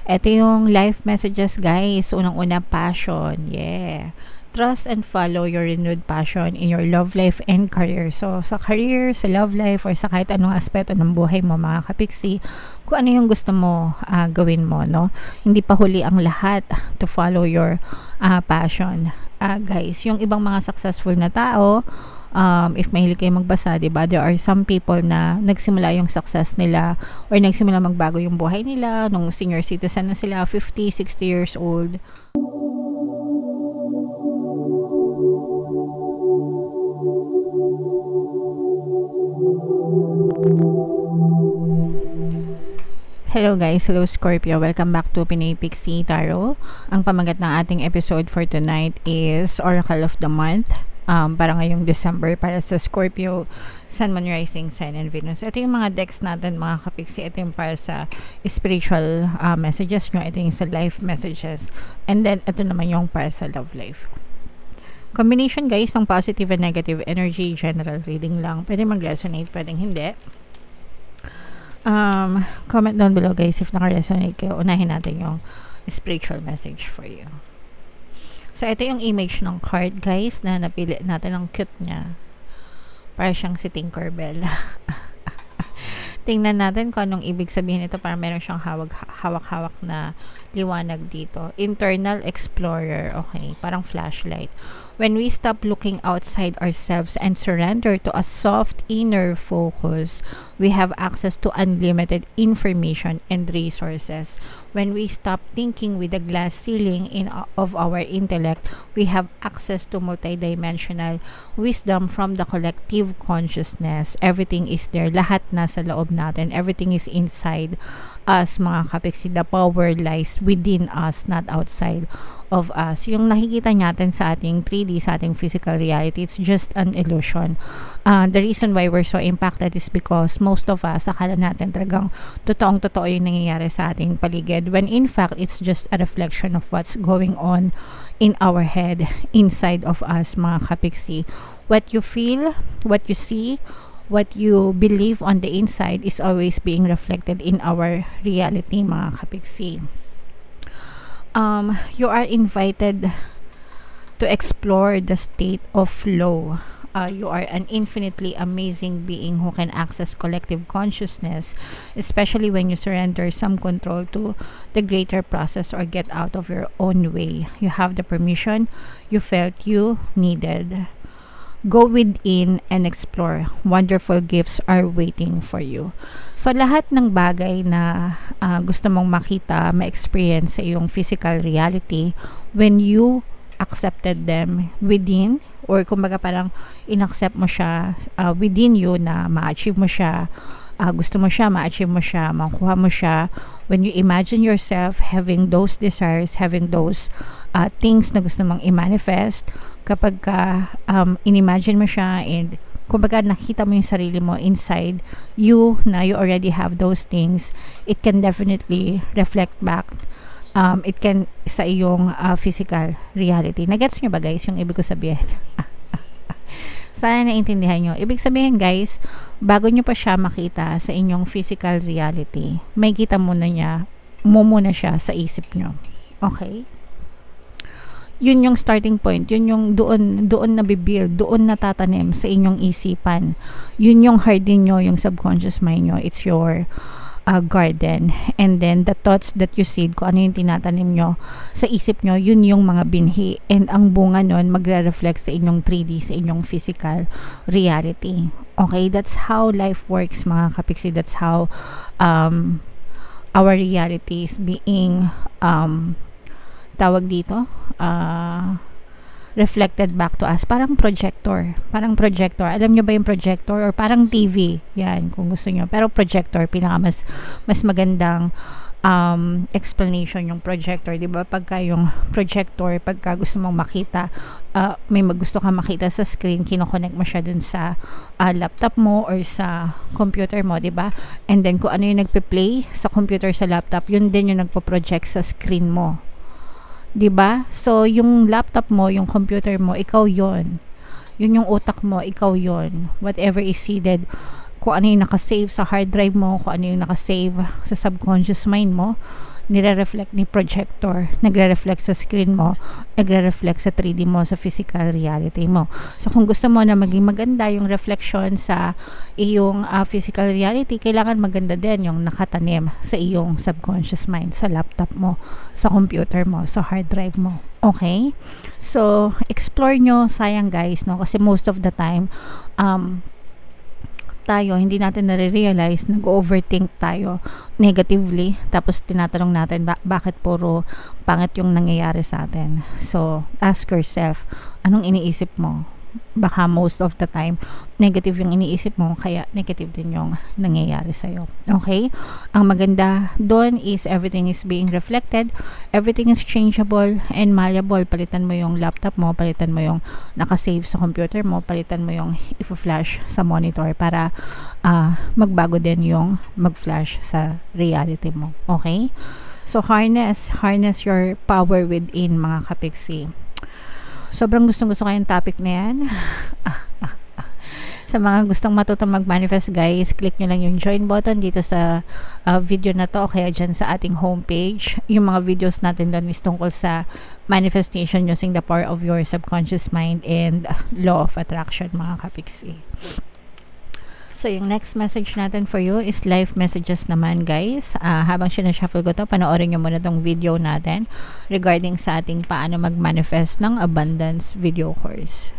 Ito yung life messages, guys. Unang-una, passion. Yeah. Trust and follow your renewed passion in your love life and career. So, sa career, sa love life, or sa kahit anong aspeto ng buhay mo, mga kapiksi, kung ano yung gusto mo gawin mo, no? Hindi pa huli ang lahat to follow your passion. Guys, yung ibang mga successful na tao, if mahilig kayo magbasa, diba, there are some people na nagsimula yung success nila or nagsimula magbago yung buhay nila nung senior citizen na sila, 50, 60 years old. Hello guys, hello Scorpio. Welcome back to Pinay Pixie Tarot. Ang pamagat ng ating episode for tonight is Oracle of the Month. Para ngayong December para sa Scorpio, Sun, Moon, Rising, Sign, and Venus. Ito yung mga decks natin, mga kapiksi. Ito yung para sa spiritual messages nyo. Ito yung sa life messages. And then, ito naman yung para sa love life. Combination guys ng positive and negative energy, general reading lang. Pwede mag-resonate, pwedeng hindi. Comment down below guys if naka-resonate kayo. Unahin natin yung spiritual message for you. So, ito yung image ng card guys na napili natin. Ang cute niya. Para siyang si Tinkerbell. Tingnan natin kung anong ibig sabihin ito. Para meron siyang hawak-hawak na liwanag dito. Internal Explorer. Okay, parang flashlight. When we stop looking outside ourselves and surrender to a soft inner focus, we have access to unlimited information and resources. When we stop thinking with the glass ceiling of our intellect, we have access to multidimensional wisdom from the collective consciousness. Everything is there. Lahat nasa loob natin. Everything is inside us, mga kapiksi. The power lies within us, not outside of us. Yung nakikita natin sa ating 3D, sa ating physical reality, it's just an illusion. The reason why we're so impacted is because most of us, akala natin talagang totoong-totoo yung nangyayari sa ating paligid, when in fact, it's just a reflection of what's going on in our head, inside of us, mga kapiksi. What you feel, what you see, what you believe on the inside is always being reflected in our reality, mga kapiksi. You are invited to explore the state of flow. You are an infinitely amazing being who can access collective consciousness, especially when you surrender some control to the greater process or get out of your own way. You have the permission you felt you needed. Go within and explore. Wonderful gifts are waiting for you. So, lahat ng bagay na gusto mong makita, ma-experience sa iyong physical reality, when you accepted them within, or kumbaga parang in-accept mo siya within you na ma-achieve mo siya, gusto mo siya, ma-achieve mo siya, makuha mo siya, when you imagine yourself having those desires, having those things na gusto mong i-manifest, kapag in-imagine mo siya and kumbaga nakita mo yung sarili mo inside you na you already have those things, it can definitely reflect back. It can sa iyong physical reality. Nagets nyo ba guys yung ibig ko sabihin? Sana naintindihan nyo. Ibig sabihin guys, bago nyo pa siya makita sa inyong physical reality, may kita muna siya sa isip nyo. Okay? Yun yung starting point. Yun yung doon nabibuild, doon natatanim sa inyong isipan. Yun yung harden nyo, yung subconscious mind nyo. It's your garden. And then the thoughts that you seed, kung ano yung tinatanim nyo sa isip nyo, yun yung mga binhi. And ang bunga nun magre-reflect sa inyong 3D, sa inyong physical reality. Okay? That's how life works, mga kapiksi. That's how our reality is being tawag dito, reflected back to us. Parang projector. Alam nyo ba yung projector? Or parang TV. Yan, kung gusto nyo. Pero projector, mas magandang explanation yung projector. Diba? Pagka yung projector, pagka gusto mong makita, may gusto ka makita sa screen, kinoconnect mo siya dun sa laptop mo or sa computer mo, diba? And then, kung ano yung nagpe-play sa computer, sa laptop, yun din yung nagpo-project sa screen mo. 'Di ba? So yung laptop mo, yung computer mo, ikaw 'yon. Yun yung utak mo, ikaw 'yon. Whatever is seeded, kung ano yung naka-save sa hard drive mo, kung ano yung naka-save sa subconscious mind mo, nire-reflect ni projector, nagre-reflect sa screen mo, nagre-reflect sa 3D mo, sa physical reality mo. So kung gusto mo na maging maganda yung reflection sa iyong physical reality, kailangan maganda din yung nakatanim sa iyong subconscious mind, sa laptop mo, sa computer mo, sa hard drive mo. Okay? So, explore nyo. Sayang guys, no? Kasi most of the time, tayo, hindi natin nare-realize, nag-overthink tayo negatively, tapos tinatanong natin bakit puro pangit yung nangyayari sa atin. So, ask yourself, anong iniisip mo? Baka most of the time negative yung iniisip mo, kaya negative din yung nangyayari sa'yo. Okay? Ang maganda doon is everything is being reflected, everything is changeable and malleable. Palitan mo yung laptop mo, palitan mo yung nakasave sa computer mo, palitan mo yung i-flash sa monitor para magbago din yung mag-flash sa reality mo. Okay? So harness your power within, mga kapiksi. Sobrang gustong-gusto ko yung topic na yan. Sa mga gustong matutong mag-manifest guys, click nyo lang yung join button dito sa video na to o kaya dyan sa ating homepage. Yung mga videos natin doon is tungkol sa manifestation using the power of your subconscious mind and law of attraction, mga kapiksi. So, yung next message natin for you is life messages naman, guys. Habang sinashuffle ko to, panoorin nyo muna tong video natin regarding sa ating paano mag-manifest ng abundance video course.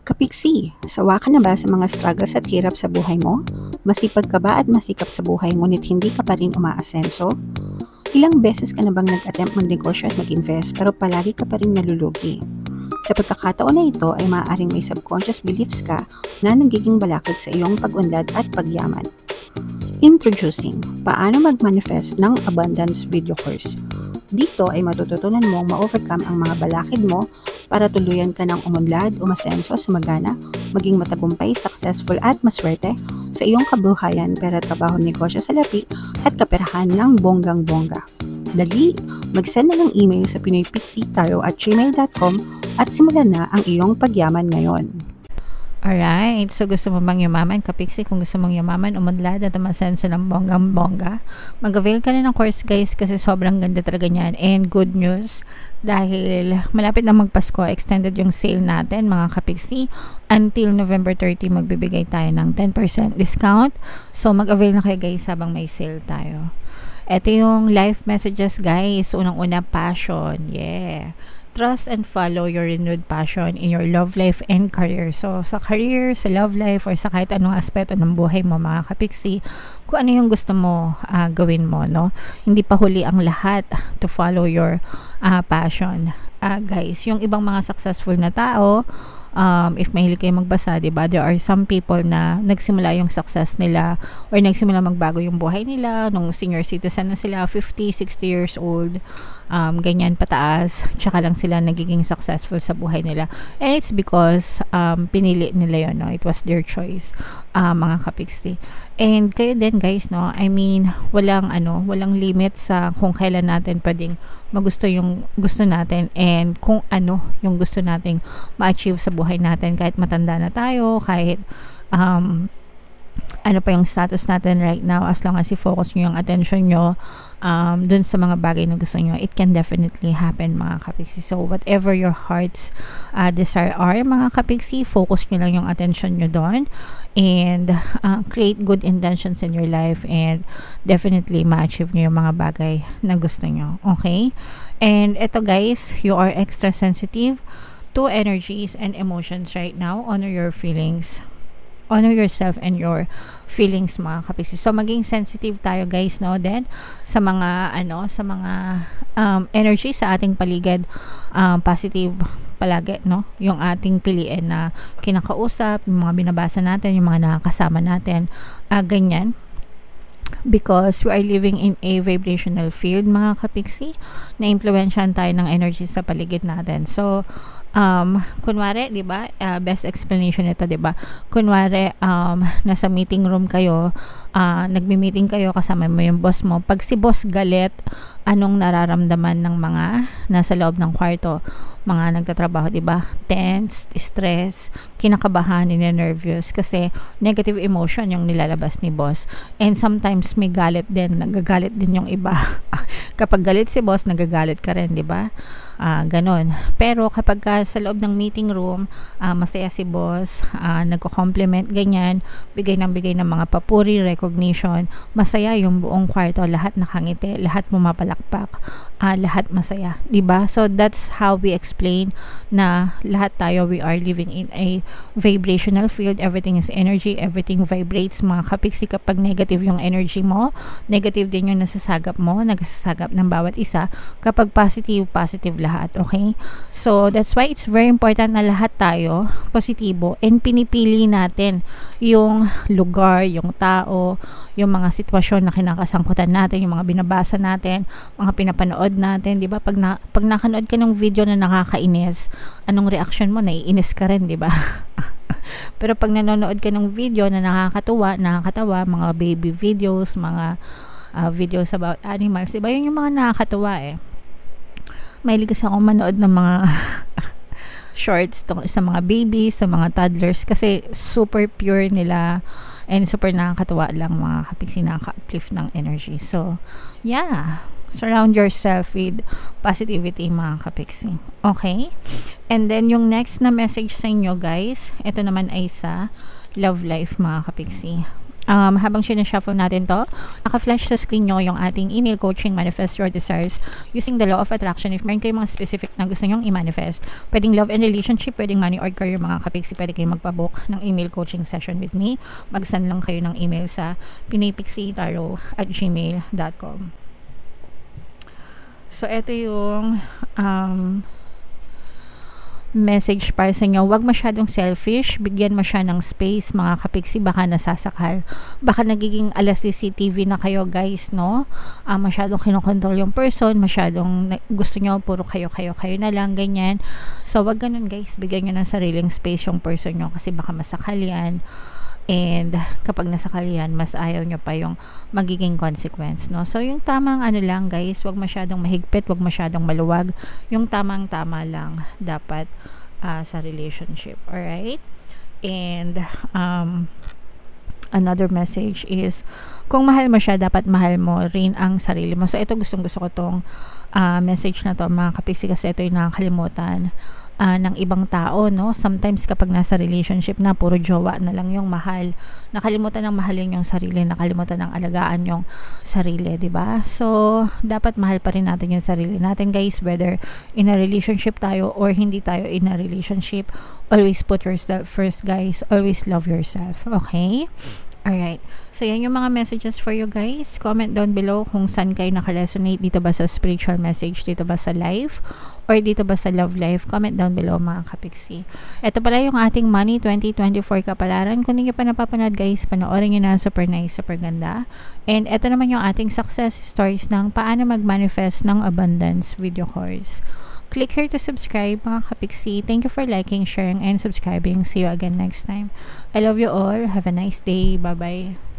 Kapiksi, sawa ka na ba sa mga struggles at hirap sa buhay mo? Masipag ka ba at masikap sa buhay ngunit hindi ka pa rin umaasenso? Ilang beses ka na bang nag-attempt magnegosyo at mag-invest pero palagi ka pa rin nalulugi? Sa pagkakataon na ito ay maaaring may subconscious beliefs ka na nagiging balakid sa iyong pag-unlad at pagyaman. Introducing, paano mag-manifest ng abundance video course. Dito ay matututunan mong ma-overcome ang mga balakid mo para tuluyan ka ng umunlad, umasenso, sumagana, maging matagumpay, successful at maswerte sa iyong kabuhayan, pera, trabaho, negosyo, salapi at kaperahan ng bonggang-bongga. Dali, mag-send na ng email sa pinoypixitayo@gmail.com at simulan na ang iyong pagyaman ngayon. Alright, so gusto mo bang yumaman, kapiksi? Kung gusto mong yumaman, umunlad at umasenso ng bonggang-bongga, mag-avail ka na ng course guys kasi sobrang ganda talaga niyan. And good news, dahil malapit na magpasko, extended yung sale natin, mga kapiksi. Until November 30, magbibigay tayo ng 10% discount. So mag-avail na kayo guys habang may sale tayo. Ito yung life messages guys. Unang-una, passion. Yeah. Trust and follow your renewed passion in your love life and career. So, sa career, sa love life, or sa kahit anong aspeto ng buhay mo, mga kapiksi, kung ano yung gusto mo gawin mo, no? Hindi pa huli ang lahat to follow your passion. Guys, yung ibang mga successful na tao, if mahilig kayo magbasa, diba, there are some people na nagsimula yung success nila or nagsimula magbago yung buhay nila nung senior citizen na sila, 50, 60 years old, ganyan pataas, tsaka lang sila nagiging successful sa buhay nila. And it's because pinili nila yun, no? It was their choice, mga kapiksi. And kayo din guys, no? I mean, walang limit sa kung kailan natin pwedeng magusto yung gusto natin and kung ano yung gusto nating ma-achieve sa buhay natin kahit matanda na tayo, kahit ano pa yung status natin right now, as long as i-focus nyo yung attention nyo dun sa mga bagay na gusto nyo, it can definitely happen, mga kapiksi. So whatever your heart's desire are, mga kapiksi, focus nyo lang yung attention nyo doon and create good intentions in your life and definitely ma-achieve nyo yung mga bagay na gusto nyo. Okay? And ito guys, you are extra sensitive to energies and emotions right now. Honor your feelings. Honor yourself and your feelings, mga kapiksi. So maging sensitive tayo guys, no? Then sa mga energy sa ating paligid, positive palagi, no? Yung ating piliin na kinakausap, yung mga binabasa natin, yung mga nakakasama natin, ganyan. Because we are living in a vibrational field, mga kapiksi, na impluwensyahan tayo ng energy sa paligid natin. So kunwari, 'di ba? Best explanation nito, 'di ba? Kunwari nasa meeting room kayo, nagmi-meeting kayo, kasama mo yung boss mo. Pag si boss galit, anong nararamdaman ng mga nasa loob ng kwarto? Mga nagtatrabaho, 'di ba? Tense, stress, kinakabahan, nervous kasi negative emotion yung nilalabas ni boss. And sometimes may galit din, nagagalit din yung iba. Kapag galit si boss, nagagalit ka rin, di ba? Ganon. Pero kapag sa loob ng meeting room, masaya si boss, nagko-compliment, ganyan, bigay ng mga papuri, recognition, masaya yung buong kwarto, lahat nakangiti, lahat pumapalakpak, lahat masaya, di ba? So that's how we explain na lahat tayo, we are living in a vibrational field. Everything is energy, everything vibrates, mga kapiksi. Kapag negative yung energy mo, negative din yung nasasagap mo, nagsasagap ng bawat isa. Kapag positive, positive lahat, okay? So that's why it's very important na lahat tayo positibo, and pinipili natin yung lugar, yung tao, yung mga sitwasyon na kinakasangkutan natin, yung mga binabasa natin, mga pinapanood natin, di ba? Pag nakanood ka ng video na nakakainis, anong reaction mo? Naiinis ka rin, di ba? Pero pag nanonood ka ng video na nakakatawa, mga baby videos, mga videos about animals, di ba? Yun yung mga nakakatawa eh. Mahilig kasi ako manood ng mga shorts sa mga babies, sa mga toddlers, kasi super pure nila and super nakakatawa lang, mga kapiksi, nakaka-uplift ng energy. So, yeah. Surround yourself with positivity, mga kapiksi. Okay? And then, yung next na message sa inyo, guys, ito naman ay sa love life, mga kapiksi. Habang sinashuffle natin to, naka-flash sa screen nyo yung ating email coaching, Manifest Your Desires using the law of attraction. If meron kayong mga specific na gusto nyong i-manifest, pwedeng love and relationship, pwedeng money or career, mga kapiksi, pwede kayong magpabook ng email coaching session with me. Mag-send lang kayo ng email sa pinaypixitarot@gmail.com. So, ito yung message para sa inyo. Huwag masyadong selfish, bigyan mo siya ng space, mga kapiksi, baka nasasakal, baka nagiging alas CCTV na kayo, guys, no? Masyadong kinokontrol yung person, masyadong gusto nyo puro kayo na lang, ganyan. So wag ganun, guys, bigyan nyo ng sariling space yung person nyo, kasi baka masakal yan. And kapag nasakal yan, mas ayaw nyo pa yung magiging consequence, no? So yung tamang lang, guys, wag masyadong mahigpit, wag masyadong maluwag, yung tamang tama lang dapat sa relationship. Alright? And another message is, kung mahal mo siya, dapat mahal mo rin ang sarili mo. So ito, gustong gusto ko tong message na to, mga kapiksi, kasi ito yung nakakalimutan ng ibang tao, no? Sometimes kapag nasa relationship na, puro jowa na lang yung mahal, nakalimutan ng mahalin yung sarili, nakalimutan ng alagaan yung sarili, di ba? So dapat mahal pa rin natin yung sarili natin, guys, whether in a relationship tayo or hindi tayo in a relationship. Always put yourself first, guys. Always love yourself, okay? Alright. So, yan yung mga messages for you, guys. Comment down below kung saan kayo nakaresonate. Dito ba sa spiritual message? Dito ba sa life? Or dito ba sa love life? Comment down below, mga kapiksi. Ito pala yung ating Money 2024 kapalaran. Kung hindi nyo pa napapanood, guys, panoorin nyo na. Super nice, super ganda. And ito naman yung ating success stories ng paano mag-manifest ng abundance video course. Click here to subscribe, mga kapiksi. Thank you for liking, sharing, and subscribing. See you again next time. I love you all. Have a nice day. Bye-bye.